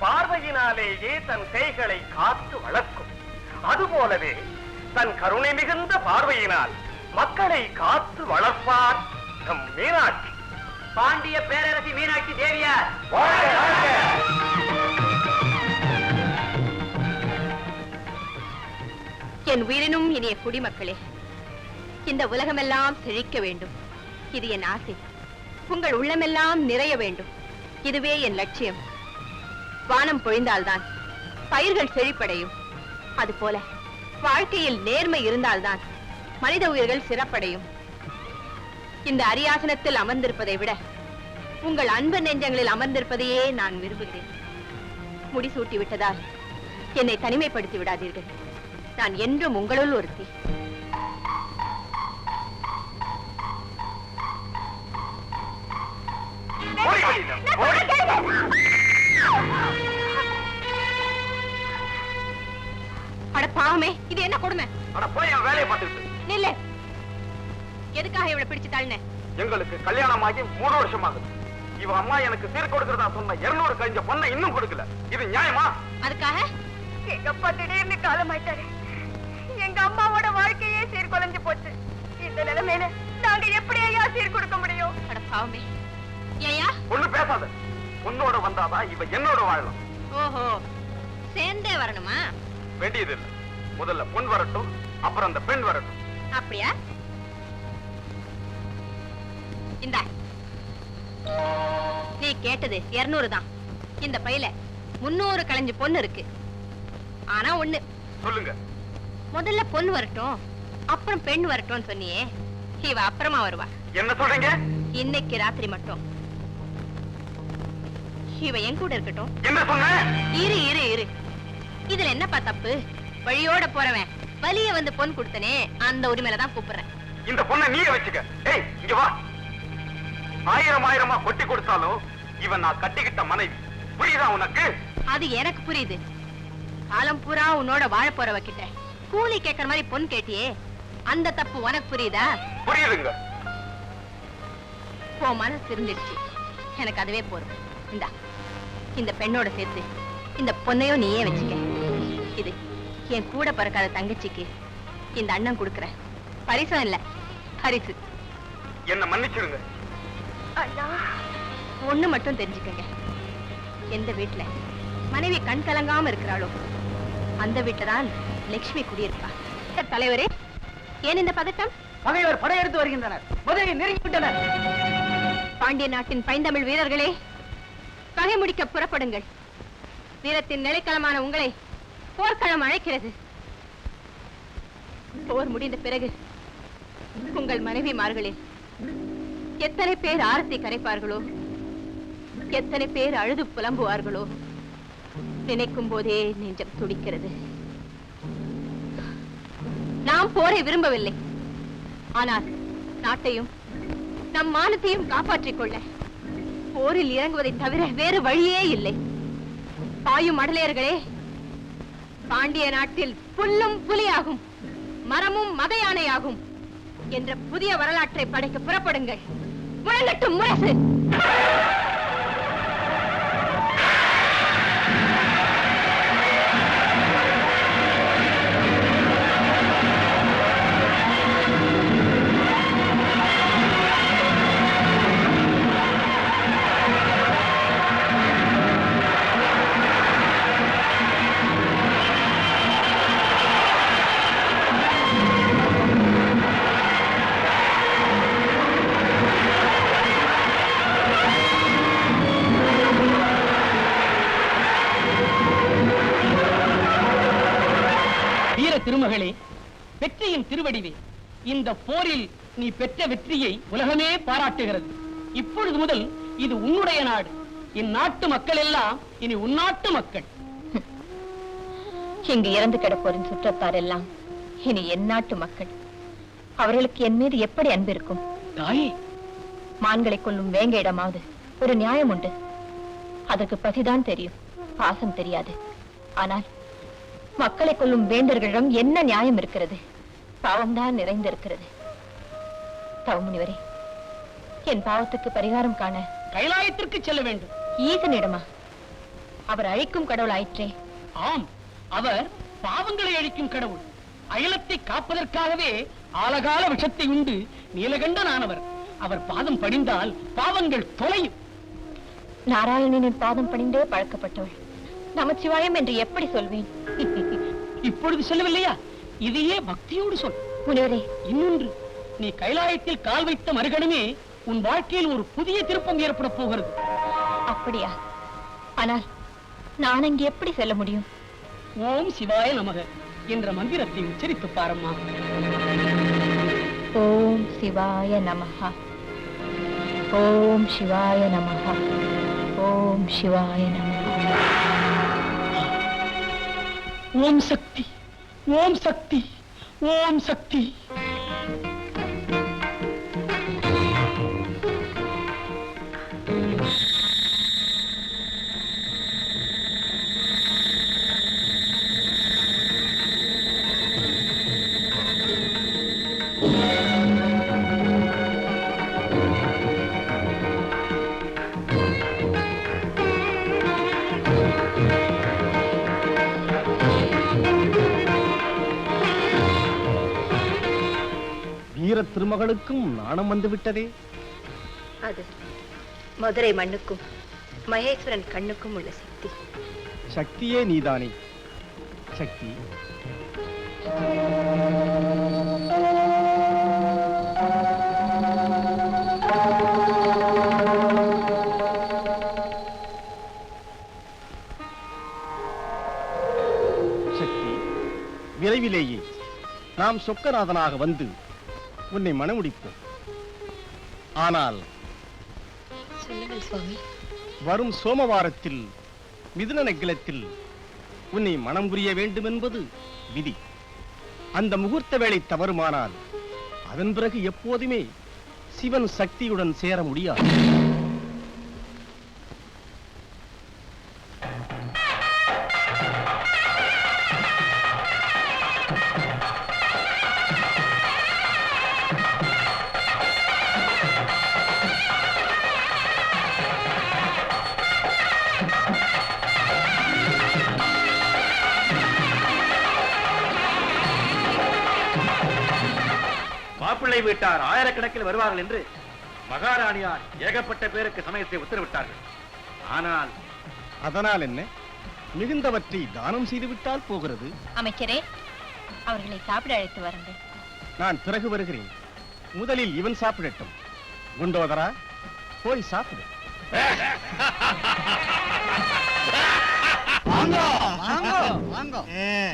பார்வையினாலேயே தன் கைகளை காத்து வளர்க்கும். அதுபோலவே தன் கருணை மிகுந்த பார்வையினால் மக்களை காத்து வளர்ப்பார் நம் மீனாட்சி. பாண்டிய பேரரசி மீனாட்சி தேவியார். என் உயிரினும் இனிய குடிமக்களே, இந்த உலகமெல்லாம் செழிக்க வேண்டும், இது என் ஆசை. உங்கள் உள்ளமெல்லாம் நிறைய வேண்டும், இதுவே என் லட்சியம். வானம் பொழிந்தால்தான் பயிர்கள் செழிப்படையும். அதுபோல வாழ்க்கையில் நேர்மை இருந்தால்தான் மனித உயிர்கள் சிறப்படையும். இந்த அரியாசனத்தில் அமர்ந்திருப்பதை விட உங்கள் அன்பு நெஞ்சங்களில் அமர்ந்திருப்பதையே நான் விரும்புகிறேன். முடிசூட்டி விட்டதால் என்னை தனிமைப்படுத்தி விடாதீர்கள். நான் என்றும் உங்களுள் ஒருத்தி. அட பாவமே, இது என்ன கொடுமை? அட போய் என் வேலையை பார்த்துட்டு நில்லு. எதுக்காக இவளை பிடிச்சு தள்ளின? எங்களுக்கு கல்யாணம் ஆகி 3 வருஷம் ஆகுது. இவ அம்மா எனக்கு சீர் கொடுக்கறதா சொன்ன 200 கழிஞ்ச பொண்ணை இன்னும் கொடுக்கல. இது நியாயமா? அதுக்காக எங்க அப்பா திடீர்னு காலமாயிட்டாரு. எங்க அம்மாவோட வாழ்க்கையே சீர்குலைஞ்சு போச்சு. இந்த நிலைமையில நாங்க எப்படி ஐயா சீர் கொடுக்க முடியும்? அட பாவமே, ஏயா ஒண்ணு பேசாத. உன்னோட வந்தாதான் இவ என்னோட வாழலாம். ஓஹோ, சேர்ந்தே வரணுமா? வேண்டியது இல்லை. முதல்ல பொன் வரட்டும், அப்புறம் அந்த பெண் வரட்டும். அப்படியா? இந்த நீ கேட்டது 200 தான். இந்த பையில 300 களைஞ்ச பொண்ணு இருக்கு. ஆனா ஒண்ணு சொல்லுங்க. முதல்ல பொண்ணு வரட்டும், அப்புறம் பெண் வரட்டும் சொன்னியே, இவ அப்புறமா வருவா. என்ன சொல்றீங்க? இன்னைக்கு ராத்திரி மட்டும் இவ என் கூட இருக்கட்டும். என்ன சொன்ன? இரு இரு இரு, இதுல என்னப்பா தப்பு? வழியோட போறவன் வலிய வந்து பொன் கொடுத்தனே, அந்த உரிமையில தான் கூப்பிடுறேன். இந்த பொண்ணை நீயே வச்சுக்க. ஏய், இங்க வா. 1000 கொட்டி கொடுத்தாலும் இவன் நான் கட்டிக்கிட்ட மனைவி. புரியுதா உனக்கு? அது எனக்கு புரியுது. காலம் பூரா உன்னோட வாழ போறவ கிட்ட கூலி கேட்கற மாதிரி பொன் கேட்டியே, அந்த தப்பு உனக்கு புரியுதா? புரியுதுங்க. உன் மனசு இருந்துச்சு, எனக்கு அதுவே போதும். இந்தா, இந்த பெண்ணோட சேர்த்து இந்த பொண்ணையும் நீயே வச்சுக்க. இது என் கூட பிறக்காத தங்கச்சிக்கு இந்த அண்ணன் கொடுக்கிற பரிசம் இல்ல, பரிசு. என்ன மன்னிச்சிடுங்க. ஒண்ணு மட்டும் தெரிஞ்சுக்கங்க, எந்த வீட்டுல மனைவி கண் கலங்காம இருக்கிறாளோ அந்த வீட்டுலதான் லட்சுமி குடியிருப்பா. தலைவரே, ஏன் இந்த பதட்டம்? பகைவர் படையெடுத்து வருகின்றனர். முதலில் நெருங்கிவிட்டனர். பாண்டிய நாட்டின் பைந்தமிழ் வீரர்களே, பகை முடிக்க புறப்படுங்கள். வீரத்தின் நிலைக்களமான உங்களை போர்க்களம் அழைக்கிறது. போர் முடிந்த பிறகு உங்கள் மனைவிமார்களில் எத்தனை பேர் ஆரத்தி கரைப்பார்களோ, எத்தனை பேர் அழுது புலம்புவார்களோ, நினைக்கும் போதே நெஞ்சம் துடிக்கிறது. நாம் போரை விரும்பவில்லை, ஆனால் நாட்டையும் நம் மானத்தையும் காப்பாற்றிக் கொள்ள போரில் இறங்குவதை தவிர வேறு வழியே இல்லை. பாயும் அடலையர்களே, பாண்டிய நாட்டில் புல்லும் புலியாகும், மரமும் மத யானையாகும் என்ற புதிய வரலாற்றை படைக்க புறப்படுங்கள். முழங்கட்டும் முரசு! திருமகளே, வெற்றியின் திருவடிவே, இந்த போரில் நீ பெற்ற வெற்றியை உலகமே பாராட்டுகிறது. இப்பொழுது முதல் இது உன்னுடைய நாடு. இந்நாட்டு மக்கள் எல்லாம் இனி உன்னாட்டு மக்கள். இங்கு இறந்து கிடப்போரின் சுற்றத்தார் எல்லாம் இனி என் நாட்டு மக்கள், அவர்களுக்கு என் மீது எப்படி அன்பு இருக்கும்? தாயே, மான்களை கொல்லும் வேங்கையிடமாவது ஒரு நியாயம் உண்டு. அதற்கு பசிதான் தெரியும், பாசம் தெரியாது. ஆனால் மக்களை கொல்லும் வேந்தர்களிடம் என்ன நியாயம் இருக்கிறது? பாவம்தான் நிறைந்திருக்கிறது. தவமுனிவரே, என் பாவத்துக்கு பரிகாரம் காண கைலாயத்திற்கு செல்ல வேண்டும். ஈசனிடமா? அவர் அழிக்கும் கடவுள் ஆயிற்றே. ஆம், அவர் பாவங்களை அழிக்கும் கடவுள். அயலத்தை காப்பதற்காகவே ஆலகால விஷத்தை உண்டு நீலகண்டனானவர். அவர் பாதம் படிந்தால் பாவங்கள் தொலையும். நாராயணனின் பாதம் பணிந்தே பழக்கப்பட்டவள் நமச்சிவாயம் என்று எப்படி சொல்வேன்? இப்பொழுது சொல்லவில்லையா? இதையே பக்தியோடு சொல். முனிவரே, இன்னொன்று, நீ கைலாயத்தில் கால் வைத்த மறுகணமே உன் வாழ்க்கையில் ஒரு புதிய திருப்பம் ஏற்பட போகிறது. அப்படியா? ஆனால் நான் அங்கே எப்படி செல்ல முடியும்? ஓம் சிவாய நமக என்ற மந்திரத்தை உச்சரித்து பாரம்மா. ஓம் சிவாய நமஹ, ஓம் சிவாய நமஹ, ஓம் சிவாய நமஹ. ஓம் சக்தி, ஓம் சக்தி, ஓம் சக்தி. வீர திருமகளுக்கும் நாணம் வந்து விட்டதே. அது மதுரை மண்ணுக்கும் மகேஸ்வரன் கண்ணுக்கும் உள்ள சக்தி. சக்தியே நீதானே சக்தி. சக்தி, விரைவிலேயே நாம் சொக்கநாதனாக வந்து உன்னை மணமுடிப்போம். ஆனால் சொல்லுங்கள் சுவாமி. வரும் சோமவாரத்தில் மிதுன நக்கிலத்தில் உன்னை மனம் புரிய வேண்டும் என்பது விதி. அந்த முகூர்த்த வேளை தவறுமானால் அதன் பிறகு எப்போதுமே சிவன் சக்தியுடன் சேர முடியாது. மாப்பிள்ளை வீட்டார் ஆயிரக்கணக்கில் வருவார்கள் என்று மகாராணியார் ஏகப்பட்ட பேருக்கு சமயத்தை உத்தரவிட்டார்கள். ஆனால் அதனால் என்ன? மிகுந்தவற்றை தானம் செய்துவிட்டால் போகிறது. அமைச்சரே, அவர்களை சாப்பிட அழைத்து வாருங்கள். நான் பிறகு வருகிறேன். முதலில் இவன் சாப்பிடட்டும். குண்டோதரா, போய் சாப்பிடு.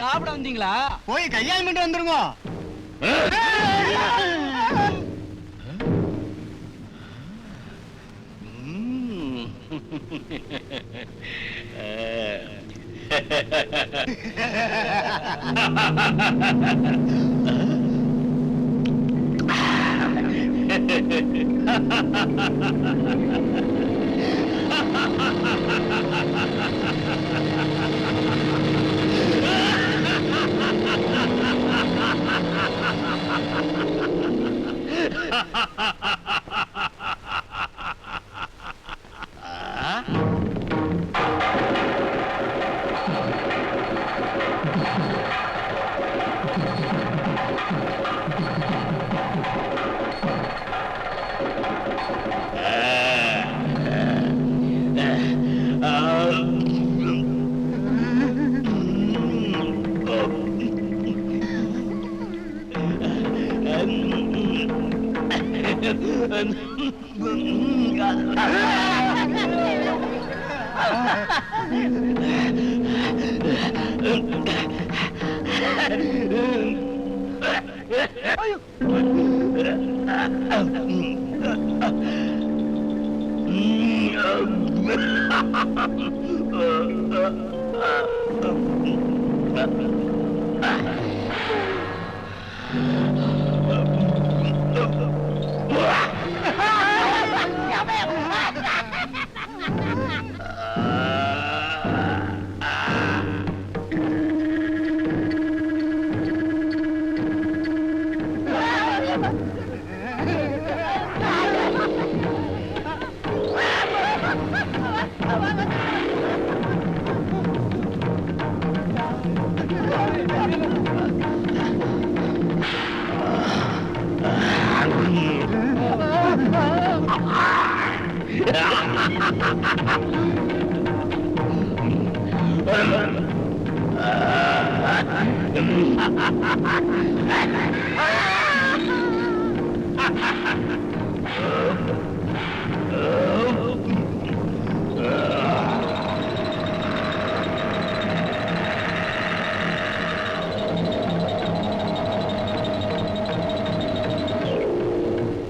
சாப்பிட வந்தீங்களா? போய் கையால் மட்டும் வந்துருங்க.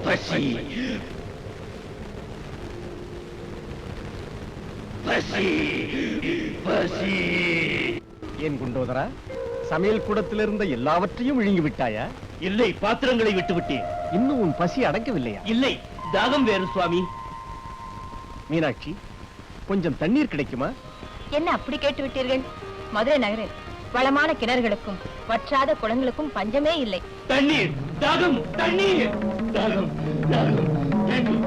பசி பசி பசி. ஏன் குண்டோதரா, சமையல் கூடத்தில் இருந்த எல்லாவற்றையும் விழுங்கி விட்டாயா? இல்லை, பாத்திரங்களை விட்டு விட்டேன். இன்னும் உன் பசி அடங்கவில்லையா? இல்லை, தாகம் வேறு சுவாமி. மீனாட்சி, கொஞ்சம் தண்ணீர் கிடைக்குமா? என்ன அப்படி கேட்டு விட்டீர்கள்? மதுரை நகரில் வளமான கிணறுகளுக்கும் வற்றாத குளங்களுக்கும் பஞ்சமே இல்லை. தண்ணீர், தாகம், தண்ணீர், தாகம், தாகம், தண்ணீர்.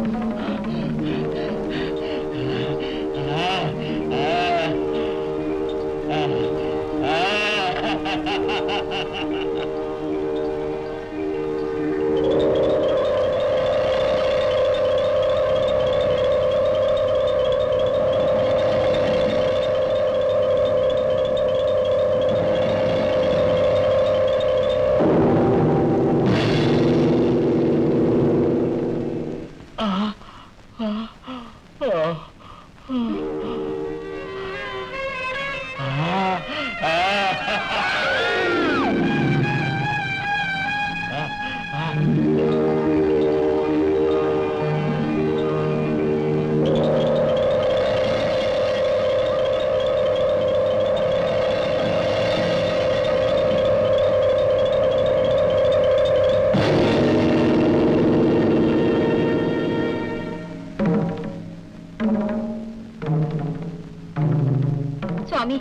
சுவாமி,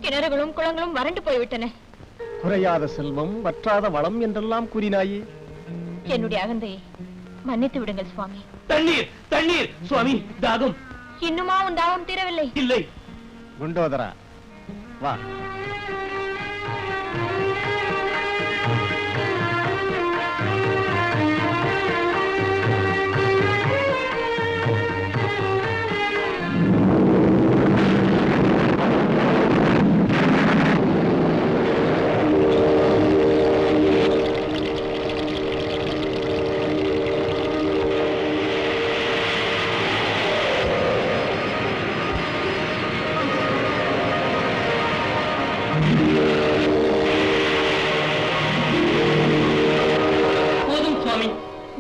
கிணறுகளும் குளங்களும் வறண்டு போய்விட்டன. குறையாத செல்வம், வற்றாத வளம் என்றெல்லாம் கூறினாயே. என்னுடைய அகந்தையை மன்னித்து விடுங்கள் சுவாமி. தண்ணீர், தண்ணீர், சுவாமி, தாகம். இன்னுமா உன் தாகம் தீரவில்லை? இல்லை. குண்டோதரா, வா.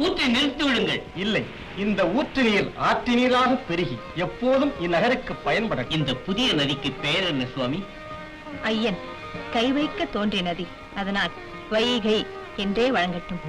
ஊற்றை நிறுத்தி விடுங்கள். இல்லை, இந்த ஊற்று நீர் ஆற்று நீராக பெருகி எப்போதும் இந்நகருக்கு பயன்பட. இந்த புதிய நதிக்கு பெயர் என்ன சுவாமி? ஐயன் கை வைக்க தோன்றிய நதி, அதனால் வைகை என்றே வழங்கட்டும்.